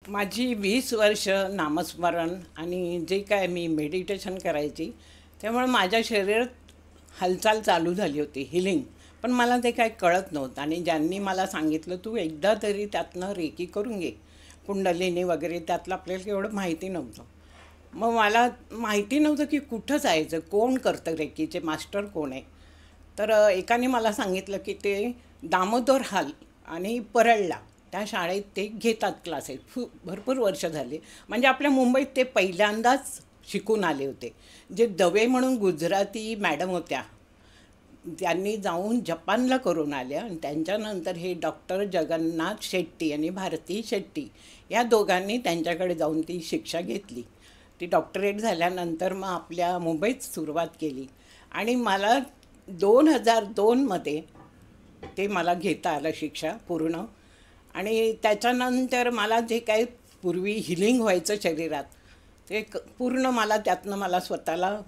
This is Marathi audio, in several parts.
माझी 20 वर्ष नामस्मरण आणि जे काय मी मेडिटेशन करायची, त्यामुळे माझ्या शरीरात हालचाल चालू झाली होती, हिलिंग. पण मला ते काय कळत नव्हतं आणि ज्यांनी मला सांगितलं, "तू एकदा तरी त्यातनं रेकी करून घे." कुंडलिनी वगैरे त्यातलं आपल्याला एवढं माहिती नव्हतं. मग मला माहिती नव्हतं की कुठं जायचं, कोण करतं रेकीचे मास्टर कोण आहे. तर एकाने मला सांगितलं की ते दामोदर हाल आणि परळला त्या शाळेत ते घेतात क्लासेस. भरपूर वर्ष झाली. म्हणजे आपल्या मुंबईत ते पहिल्यांदाच शिकून आले होते. जे दवे म्हणून गुजराती मॅडम होत्या, त्यांनी जाऊन जपानला करून आल्या आणि त्यांच्यानंतर हे डॉक्टर जगन्नाथ शेट्टी आणि भारती शेट्टी या दोघांनी त्यांच्याकडे जाऊन ती शिक्षा घेतली. ती डॉक्टरेट झाल्यानंतर मग आपल्या मुंबईत सुरुवात केली आणि मला 2002मध्ये ते मला घेता आलं शिक्षा पूर्ण. आणि त्याच्यानंतर मला जे काही पूर्वी हिलिंग व्हायचं शरीरात, ते पूर्ण मला त्यातनं मला स्वतःला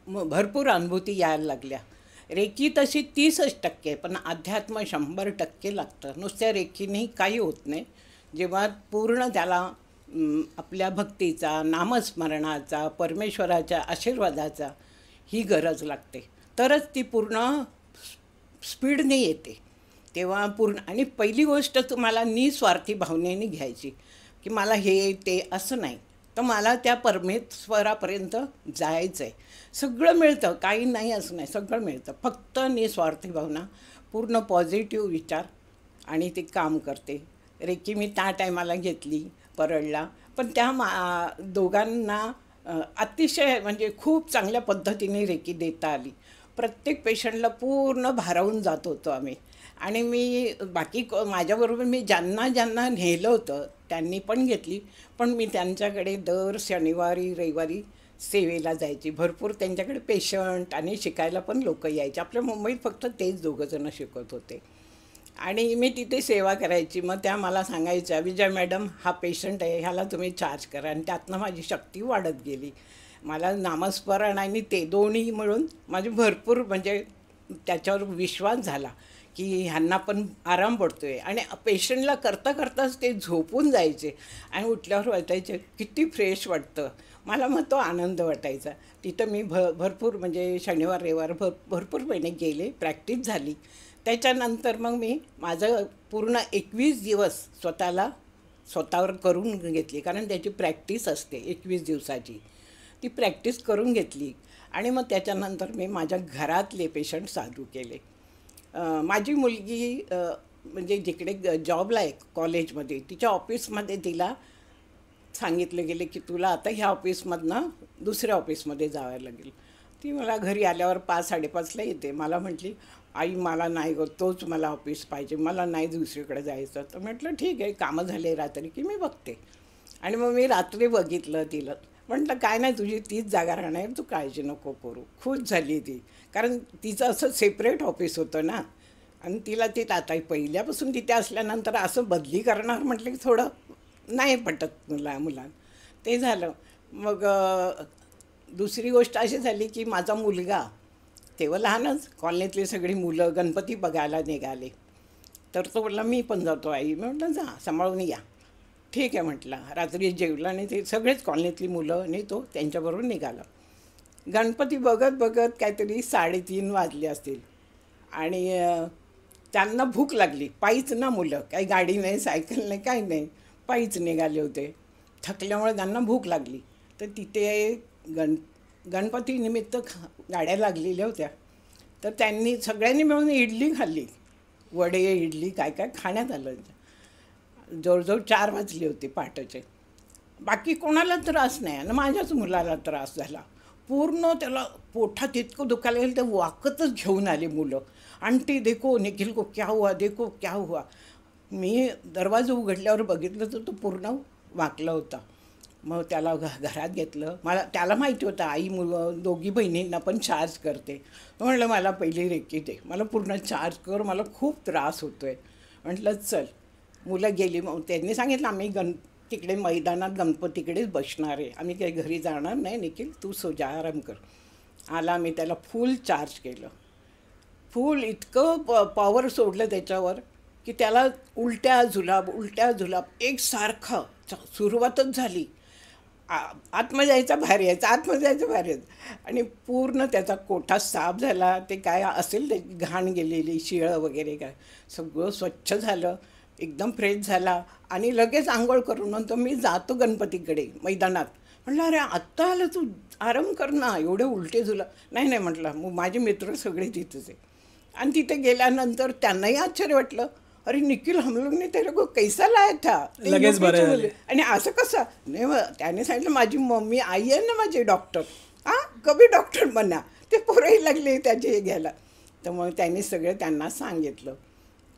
भरपूर अनुभूती यायला लागल्या. रेकी तशी 30% पण अध्यात्म 100% लागतं. नुसत्या रेकीने काही होत नाही. जेव्हा पूर्ण त्याला आपल्या भक्तीचा, नामस्मरणाचा, परमेश्वराच्या आशीर्वादाचा ही गरज लागते, तरच ती पूर्ण स्पीडने येते. तेव्हा पूर्ण आणि पहिली गोष्ट तुम्हाला निस्वार्थी भावनेने घ्यायची, की मला हे ते असं नाही, तर मला त्या परमेश्वरापर्यंत जायचं आहे. सगळं मिळतं, काही नाही असं नाही, सगळं मिळतं. फक्त निस्वार्थी भावना, पूर्ण पॉझिटिव्ह विचार आणि ते काम करते. रेकी मी त्या टायमाला घेतली परळला. पण त्या दोघांना अतिशय म्हणजे खूप चांगल्या पद्धतीने रेकी देता आली. प्रत्येक पेशंटला पूर्ण भारावून जात होतो आम्ही. आणि मी बाकी माझ्याबरोबर मी ज्यांना ज्यांना नेलं होतं त्यांनी पण घेतली. पण मी त्यांच्याकडे दर शनिवारी रविवारी सेवेला जायची. भरपूर त्यांच्याकडे पेशंट आणि शिकायला पण लोक यायचे. आपल्या मुंबईत फक्त तेच दोघंजणं शिकत होते आणि मी तिथे सेवा करायची. मग त्या मला सांगायच्या, "विजय मॅडम, हा पेशंट आहे, ह्याला तुम्ही चार्ज करा." आणि त्यातनं माझी शक्ती वाढत गेली. मला नामस्मरण आणि ते दोन्ही मिळून माझी भरपूर म्हणजे त्याच्यावर विश्वास झाला की ह्यांना पण आराम पडतो आहे. आणि पेशंटला करता करताच ते झोपून जायचे आणि उठल्यावर वाटायचे किती फ्रेश वाटतं. मला मग तो आनंद वाटायचा. तिथं मी भरपूर म्हणजे शनिवार रविवार भरपूर महिने गेले, प्रॅक्टिस झाली. त्याच्यानंतर मग मी माझं पूर्ण 21 दिवस स्वतःवर करून घेतली, कारण त्याची प्रॅक्टिस असते 21 दिवसाची. ती प्रॅक्टिस करून घेतली आणि मग त्याच्यानंतर मी माझ्या घरातले पेशंट चालू केले. माझी मुलगी म्हणजे जिकडे जॉबला आहे कॉलेजमध्ये, तिच्या ऑफिसमध्ये तिला सांगितलं गेलं की तुला आता ह्या ऑफिसमधनं दुसऱ्या ऑफिसमध्ये जावं लागेल. ती मला घरी आल्यावर 5-5:30ला येते. मला म्हटली, "आई, मला नाही गं, तोच मला ऑफिस पाहिजे, मला नाही दुसरीकडे जायचं." तर म्हटलं ठीक आहे, कामं झाले रात्री की मी बघते. आणि मग मी रात्री बघितलं तिला. म्हटलं, "काय नाही, तुझी तीच जागा राहणार, तू काळजी नको करू." खुश झाली ती, कारण तिचं असं सेपरेट ऑफिस होतं ना. आणि तिला ते आता पहिल्यापासून तिथे असल्यानंतर असं बदली करणार म्हटलं की थोडं नाही पटत मुलांना. ते झालं. मग दुसरी गोष्ट अशी झाली की माझा मुलगा तेव्हा लहानच, कॉलनीतली सगळी मुलं गणपती बघायला निघाले. तर तो म्हटला, "मी पण जातो आई." मी म्हटलं, "जा, सांभाळून या." ठीक आहे म्हटलं. रात्री जेवलं आणि ते सगळेच कॉलनीतली मुलं आणि तो त्यांच्याबरोबर निघाला. गणपती बघत बघत काहीतरी 3:30 वाजले असतील आणि त्यांना भूक लागली. पायीच ना मुलं, काही गाडी नाही, सायकल नाही, काही नाही, पायीच निघाले होते. थकल्यामुळे त्यांना भूक लागली. तर तिथे गणपतीनिमित्त गाड्या लागलेल्या होत्या. तर त्यांनी सगळ्यांनी मिळून इडली खाल्ली. वडे, इडली काय काय खाण्यात आलं. जवळजवळ 4 वाजले होते पहाटेचे. बाकी कोणाला त्रास नाही आणि माझ्याच मुलाला त्रास झाला. पूर्ण त्याला पोटात इतकं दुखायला लागलं, ते वाकतच घेऊन आले मुलं. "आंटी देखो, निखिल को क्या हुआ, देखो क्या हुआ." मी दरवाजा उघडल्यावर बघितलं तर तो पूर्ण वाकला होता. मग त्याला घरात घेतलं. त्याला माहिती होतं आई दोघी बहिणींना पण चार्ज करते. तो म्हटलं, "मला पहिली रेकी दे, मला पूर्ण चार्ज कर, मला खूप त्रास होतो आहे." म्हटलं, "चल." मुलं गेली. मग त्यांनी सांगितलं, "आम्ही तिकडे मैदानात गणपतीकडेच बसणार आहे, आम्ही काही घरी जाणार नाही. निखिल, तू जा, आराम कर." आला. मी त्याला फुल चार्ज केलं. फुल इतकं पॉवर सोडलं त्याच्यावर की त्याला उलट्या जुलाब एकसारखं सुरुवातच झाली. आतमध्ये जायचं बाहेर यायचं, आतमध्ये जायचं बाहेर यायचं, आणि पूर्ण त्याचा कोठा साफ झाला. ते काय असेल ते घाण गेलेली शिळं वगैरे काय सगळं स्वच्छ झालं, एकदम फ्रेश झाला. आणि लगेच आंघोळ करून म्हणतो मी जातो गणपतीकडे मैदानात. म्हटलं अरे आत्ता आलं तू, आराम कर ना, एवढे उलटे तुला. नाही नाही म्हटलं, मग माझे मित्र सगळे तिथेच आहे. आणि तिथे गेल्यानंतर त्यांनाही आश्चर्य वाटलं, अरे निखिल हम लोग ने तेरे को कैसा लाया था, ते लगेच बरे UP चे झाले. मुले. आणि असं कसं नाही, मग त्याने सांगितलं माझी मम्मी आई आहे ना माझी डॉक्टर, हां कभी डॉक्टर बना. ते पोरही लागले त्याचे हे घ्यायला. तर मग त्यांनी सगळं त्यांना सांगितलं.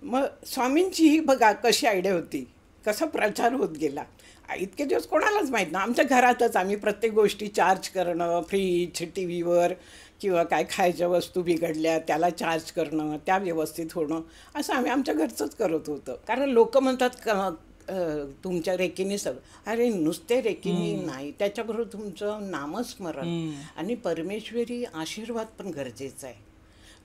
मग स्वामींची ही बघा कशी आयडिया होती, कसा प्रचार होत गेला. इतके दिवस कोणालाच माहीत ना, आमच्या घरातच आम्ही प्रत्येक गोष्टी चार्ज करणं, फ्रीज, टी व्हीवर किंवा काय खायच्या वस्तू बिघडल्या त्याला चार्ज करणं, त्या व्यवस्थित होणं, असं आम्ही आमच्या घरचंच करत होतं. कारण लोक म्हणतात तुमच्या रेकीने सगळं. अरे नुसते रेकीने नाही, त्याच्याबरोबर तुमचं नामस्मरण आणि परमेश्वरी आशीर्वाद पण गरजेचा आहे.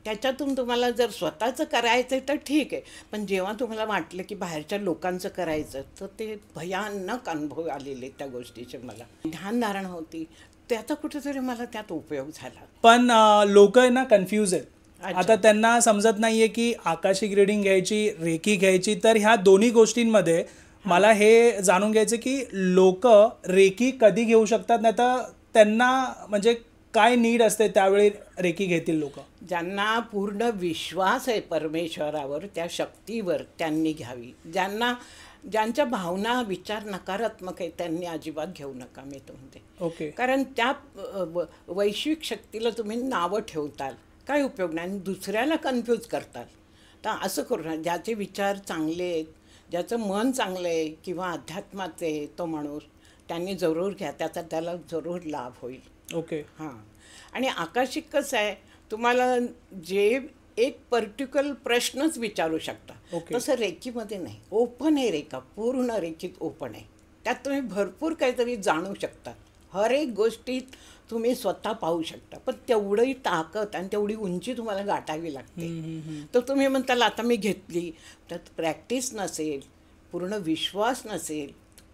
त्याच्यातून तुम्हाला जर स्वतःचं करायचं आहे तर ठीक आहे, पण जेव्हा तुम्हाला वाटलं की बाहेरच्या लोकांचं करायचं, तर ते भयानक अनुभव आलेले त्या गोष्टीचे. मला ध्यानधारणा होती, त्याचा कुठेतरी मला त्यात उपयोग झाला. पण लोक ना कन्फ्यूज आहेत. आता त्यांना समजत नाहीये की आकाशिक रिडिंग घ्यायची, रेकी घ्यायची. तर ह्या दोन्ही गोष्टींमध्ये मला हे जाणून घ्यायचं की लोक रेकी कधी घेऊ शकतात, नाही तर त्यांना म्हणजे काय नीड असते त्यावेळी रेकी घेतील लोक. ज्यांना पूर्ण विश्वास आहे परमेश्वरावर, त्या शक्तीवर, त्यांनी घ्यावी. ज्यांच्या भावना विचार नकारात्मक आहे त्यांनी अजिबात घेऊ नका, मी तो म्हणते. ओके. कारण त्या वैश्विक शक्तीला तुम्ही नावं ठेवताल, काय उपयोग नाही, आणि दुसऱ्याला कन्फ्यूज करताल. तर असं करू नका. ज्याचे विचार चांगले आहेत, ज्याचं मन चांगलं आहे किंवा अध्यात्माचं आहे तो माणूस, त्यांनी जरूर घ्या, त्याला जरूर लाभ होईल. ओके. हां. आणि आकाशिक कसं आहे, तुम्हाला जे एक पर्टिक्युलर प्रश्नच विचारू शकता. ओके. तसं रेकीमध्ये नाही, ओपन आहे रेखा, पूर्ण रेखीत ओपन आहे. त्यात तुम्ही भरपूर काहीतरी जाणू शकता, हर एक गोष्टीत तुम्ही स्वतः पाहू शकता. पण तेवढी ताकद आणि तेवढी उंची तुम्हाला गाठावी लागते. तर तुम्ही म्हणताल आता मी घेतली, त्यात प्रॅक्टिस नसेल, पूर्ण विश्वास नसेल,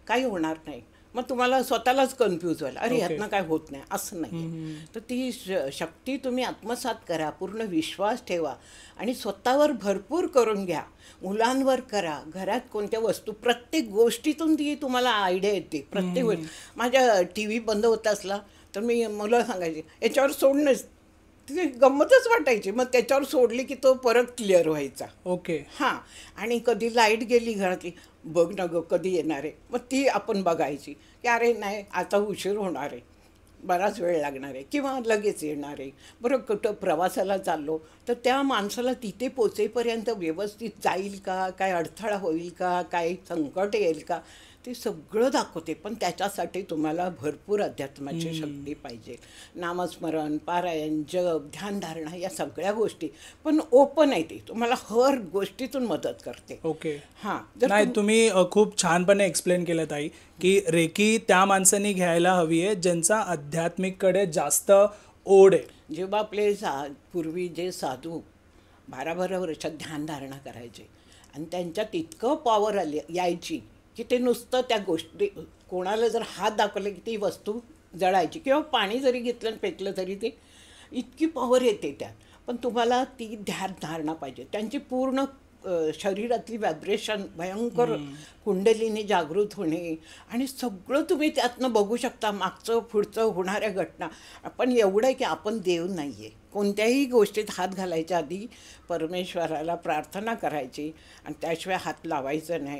काही होणार नाही. मग तुम्हाला स्वतःलाच कन्फ्यूज व्हायला, अरे ह्यातनं काय होत नाही, असं नाही. तर ती शक्ती तुम्ही आत्मसात करा, पूर्ण विश्वास ठेवा आणि स्वतःवर भरपूर करून घ्या. मुलांवर करा, घरात कोणत्या वस्तू, प्रत्येक गोष्टीतून ती तुम्हाला आयडिया येते. प्रत्येक गोष्ट, माझ्या टी व्ही बंद होत असला तर मी मुलं सांगायची याच्यावर सोडणंच, ती गंमतच वाटायची. मग त्याच्यावर सोडली की तो परत क्लिअर व्हायचा. ओके. हां. आणि कधी लाईट गेली घरातली, बघ ना गं कधी येणार आहे, मग ती आपण बघायची की अरे नाही आता उशीर होणार आहे, बराच वेळ लागणार आहे किंवा लगेच येणार आहे. बरं कुठं प्रवासाला चाललो तर त्या माणसाला तिथे पोचेपर्यंत व्यवस्थित जाईल का, काय अडथळा होईल का, काय संकट येईल का, ते सगळं दाखवते. पण त्याच्यासाठी तुम्हाला भरपूर अध्यात्माची शक्ती पाहिजे. नामस्मरण, पारायण, जप, ध्यानधारणा या सगळ्या गोष्टी. पण ओपन आहे, ती तुम्हाला हर गोष्टीतून मदत करते. ओके. हां. नाही, तुम्ही खूप छानपणे एक्सप्लेन केलं ताई की रेकी त्या माणसांनी घ्यायला हवी आहे ज्यांचा आध्यात्मिककडे जास्त ओढ आहे. जेव्हा आपले पूर्वी जे साधू 12-12 वर्षात ध्यानधारणा करायचे आणि त्यांच्यात इतकं पॉवर यायची की ते नुसतं त्या गोष्टी, कोणाला जर हात दाखवले की ती वस्तू जळायची किंवा पाणी जरी घेतलं आणि फेकलं तरी ते इतकी पॉवर येते त्यात. पण तुम्हाला ती ध्यानधारणा पाहिजे. त्यांची पूर्ण शरीरातली व्हायब्रेशन भयंकर कुंडलीने जागृत होणे आणि सगळं तुम्ही त्यातनं बघू शकता, मागचं पुढचं होणाऱ्या घटना. पण एवढं आहे की आपण देव नाही आहे. कोणत्याही गोष्टीत हात घालायच्या आधी परमेश्वराला प्रार्थना करायची आणि त्याशिवाय हात लावायचं नाही.